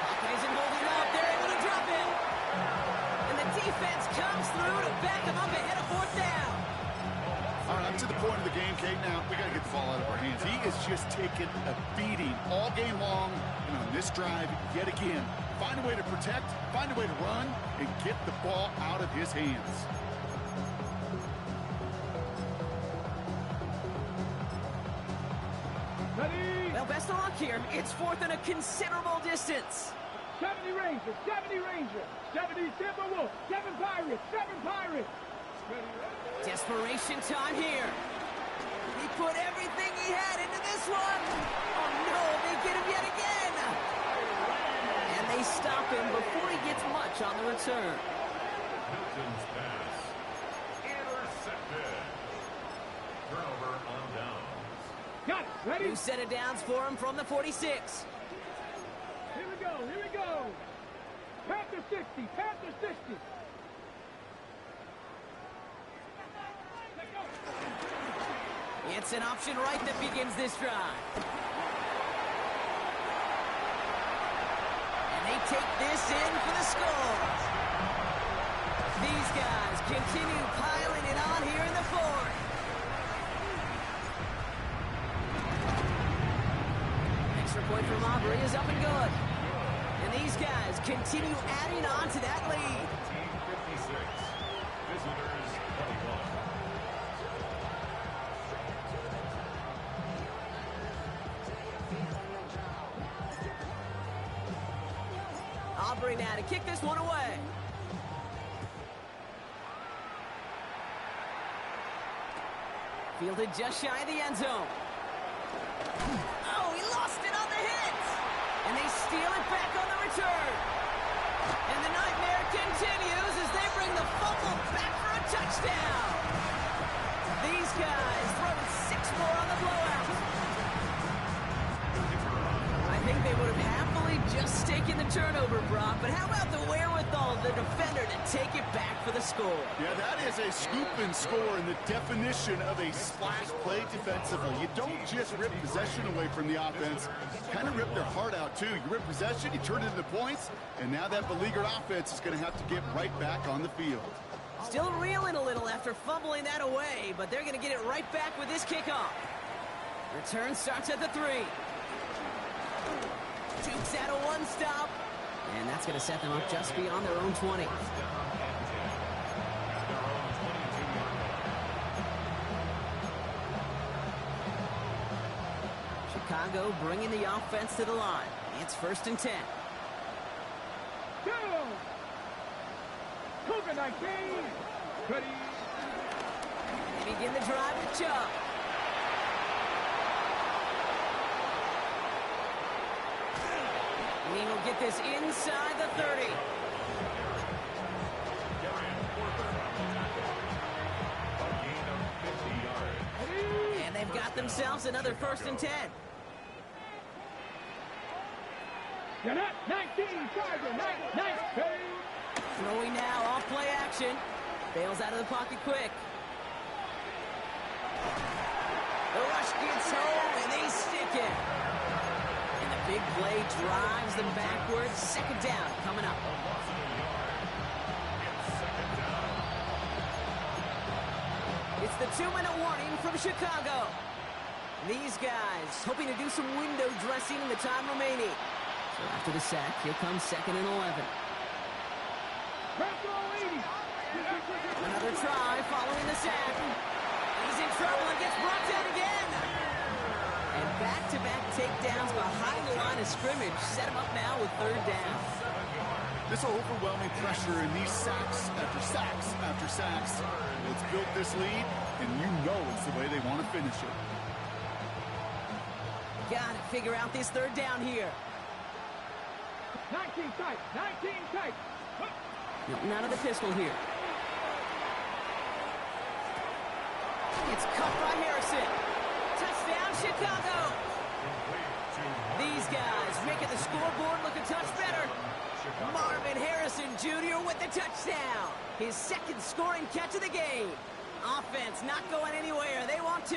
[SPEAKER 1] Pocket isn't holding up. They're able to drop him. And the defense comes through to back him up ahead of 4th down.
[SPEAKER 2] All right, up to the point of the game, Kate. Now, we got to get the ball out of our hands. He is just taking a beating all game long, and on this drive, yet again. Find a way to protect, find a way to run, and get the ball out of his hands.
[SPEAKER 3] Ready?
[SPEAKER 1] Well, best of luck here. It's 4th and a considerable distance.
[SPEAKER 3] 70 Rangers, 70 Rangers, 70 Timberwolves, 7 Pirates, 7 Pirates.
[SPEAKER 1] Desperation time here. He put everything he had into this one. Oh, no, they get him yet again. And they stop him before he gets much on the return.
[SPEAKER 4] Hilton's pass. Intercepted. Turnover on downs.
[SPEAKER 3] Got it. Ready?
[SPEAKER 1] New set of downs for him from the 46.
[SPEAKER 3] Here we go, here we go. Panther 60, Panther 60.
[SPEAKER 1] It's an option right that begins this drive. And they take this in for the score. These guys continue piling it on here in the 4th. Extra point from Aubrey is up and good. And these guys continue adding on to that lead.
[SPEAKER 4] Team 56. Visitors 21.
[SPEAKER 1] Aubrey now to kick this one away. Fielded just shy of the end zone. Oh, he lost it on the hit. And they steal it back on the return. And the nightmare continues as they bring the fumble back for a touchdown. These guys throwing 6 more on the blowout. I think they would have happily just taken the turnover, Brock, but how about the wherewithal of the defender to take it back for the score?
[SPEAKER 2] Yeah, that is a scoop and score in the definition of a splash play defensively. You don't just rip possession away from the offense, kind of rip their heart out too. You rip possession, you turn it into points, and now that beleaguered offense is going to have to get right back on the field.
[SPEAKER 1] Still reeling a little after fumbling that away, but they're going to get it right back with this kickoff. Return starts at the 3. Dukes out a 1-stop. And that's going to set them up just beyond their own 20. Chicago bringing the offense to the line. It's 1st and 10.
[SPEAKER 3] Go! Cougar 19. Ready.
[SPEAKER 1] They begin the drive with Chubb. And he will get this inside the 30. And they've got themselves another 1st and 10.
[SPEAKER 3] You're not 19, Tiger, 19.
[SPEAKER 1] Throwing now, off play action. Bails out of the pocket quick. The rush gets home, and they stick it. And the big play drives them backwards. 2nd down coming up. It's the 2-minute warning from Chicago. These guys hoping to do some window dressing in the time remaining. So after the sack, here comes 2nd and 11. Another try following the sack. He's in trouble and gets brought down again. And back-to-back takedowns behind the line of scrimmage set him up now with 3rd down.
[SPEAKER 2] This overwhelming pressure in these sacks after sacks after sacks. It's built this lead, and you know it's the way they want to finish it.
[SPEAKER 1] Gotta figure out this 3rd down here.
[SPEAKER 3] 19 tight, 19 tight.
[SPEAKER 1] Getting out of the pistol here. It's cut by Harrison. Touchdown, Chicago. These guys making the scoreboard look a touch better. Marvin Harrison Jr. with the touchdown. His 2nd scoring catch of the game. Offense not going anywhere. They want 2.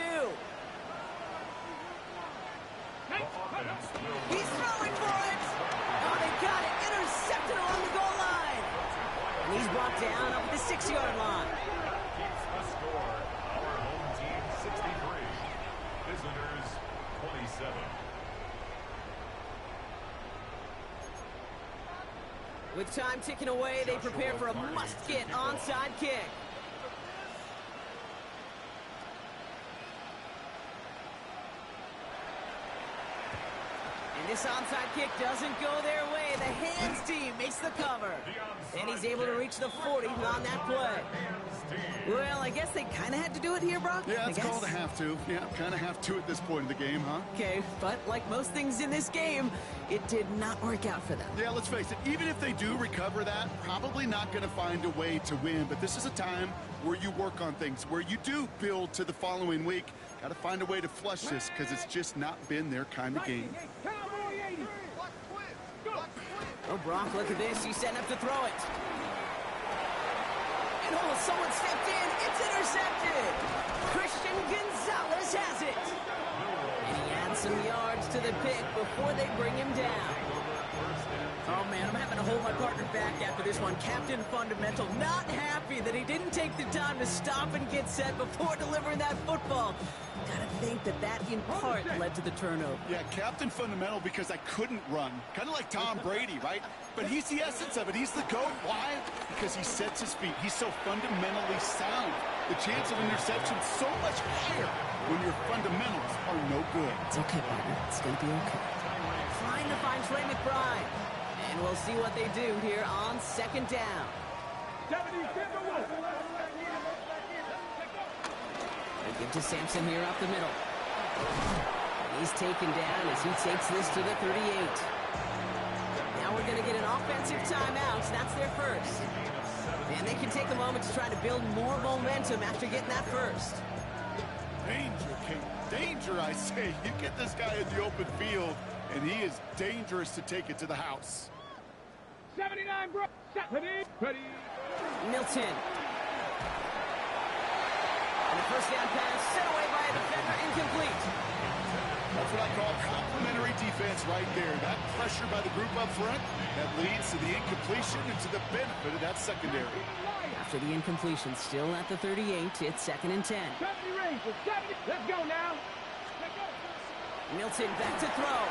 [SPEAKER 1] He's throwing for it. Oh, they got it. Intercepted along the goal line. And he's brought down up at the 6-yard line.
[SPEAKER 4] Keeps the score. Our home team 63. Visitors 27.
[SPEAKER 1] With time ticking away, they prepare for a must-get onside kick. And this onside kick doesn't go their way. The hands team makes the cover. And he's able to reach the 40 on that play. Well, I guess they kind of had to do it here, Brock.
[SPEAKER 2] Yeah, it's called a have to. Yeah, kind of have to at this point in the game, huh?
[SPEAKER 1] Okay, but like most things in this game, it did not work out for them.
[SPEAKER 2] Yeah, let's face it, even if they do recover that, probably not going to find a way to win. But this is a time where you work on things, where you do build to the following week. Got to find a way to flush this because it's just not been their kind of game.
[SPEAKER 1] Oh, Brock, look at this. He's setting up to throw it. And oh, someone stepped in. It's intercepted. Christian Gonzalez has it. And he adds some yards to the pick before they bring him down. Oh, man, I'm having to hold my partner back after this one. Captain Fundamental not happy that he didn't take the time to stop and get set before delivering that football. Gotta think that in part led to the turnover.
[SPEAKER 2] Yeah, Captain Fundamental because I couldn't run. Kind of like Tom Brady, right? But he's the essence of it. He's the GOAT. Why? Because he sets his feet. He's so fundamentally sound. The chance of interception so much higher when your fundamentals are no good.
[SPEAKER 1] It's okay, partner. It's gonna be okay. Trying to find Trey McBride. And we'll see what they do here on 2nd down.
[SPEAKER 3] 70 Timberwolves.
[SPEAKER 1] They give to Sampson here up the middle. He's taken down as he takes this to the 38. Now we're going to get an offensive timeout. That's their first. And they can take a moment to try to build more momentum after getting that first.
[SPEAKER 2] Danger, King. Danger, I say. You get this guy in the open field, and he is dangerous to take it to the house.
[SPEAKER 3] 79, bro. Ready.
[SPEAKER 1] Milton. And the first down pass set away by a defender, incomplete.
[SPEAKER 2] That's what I call complementary defense right there. That pressure by the group up front, that leads to the incompletion and to the benefit of that secondary.
[SPEAKER 1] After the incompletion, still at the 38, it's 2nd and 10.
[SPEAKER 3] 70 range for 70. Let's go now.
[SPEAKER 1] Milton back to throw.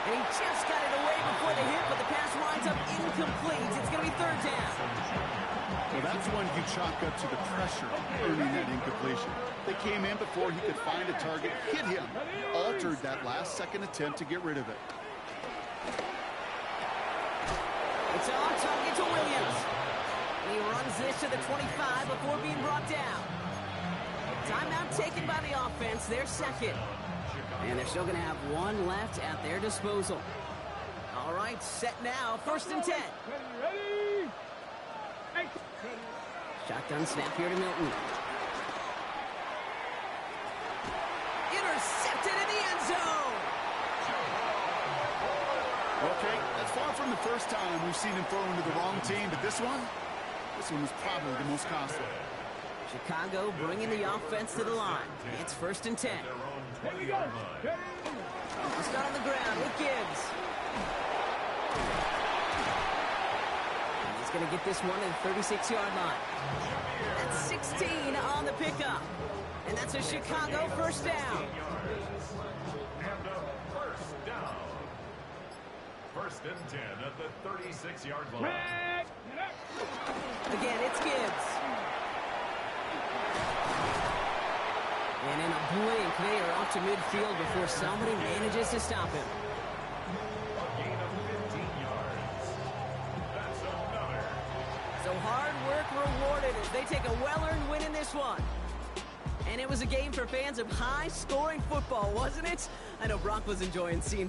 [SPEAKER 1] And he just got it away before the hit, but the pass winds up incomplete. It's going to be 3rd down.
[SPEAKER 2] Well, that's one you chalk up to the pressure earning that incompletion. They came in before he could find a target, hit him, altered that last-second attempt to get rid of it.
[SPEAKER 1] It's on target to Williams. And he runs this to the 25 before being brought down. Timeout taken by the offense, their second. And they're still going to have one left at their disposal. All right, set now, 1st and 10.
[SPEAKER 3] Ready?
[SPEAKER 1] Shotgun snap here to Milton. Intercepted in the end zone.
[SPEAKER 2] Okay, that's far from the first time we've seen him throw into the wrong team, but this one was probably the most costly.
[SPEAKER 1] Chicago bringing the offense to the line. It's 1st and 10.
[SPEAKER 3] Here we go.
[SPEAKER 1] He's got on the ground with Gibbs. And he's going to get this one to the 36-yard line. That's 16 on the pickup. And that's a Chicago first down.
[SPEAKER 4] And a first down. 1st and 10 at the 36-yard line.
[SPEAKER 1] Again, it's Gibbs. And in a blink, they are off to midfield before somebody manages to stop him.
[SPEAKER 4] A gain of 15 yards. That's another.
[SPEAKER 1] So hard work rewarded as they take a well-earned win in this one. And it was a game for fans of high-scoring football, wasn't it? I know Brock was enjoying seeing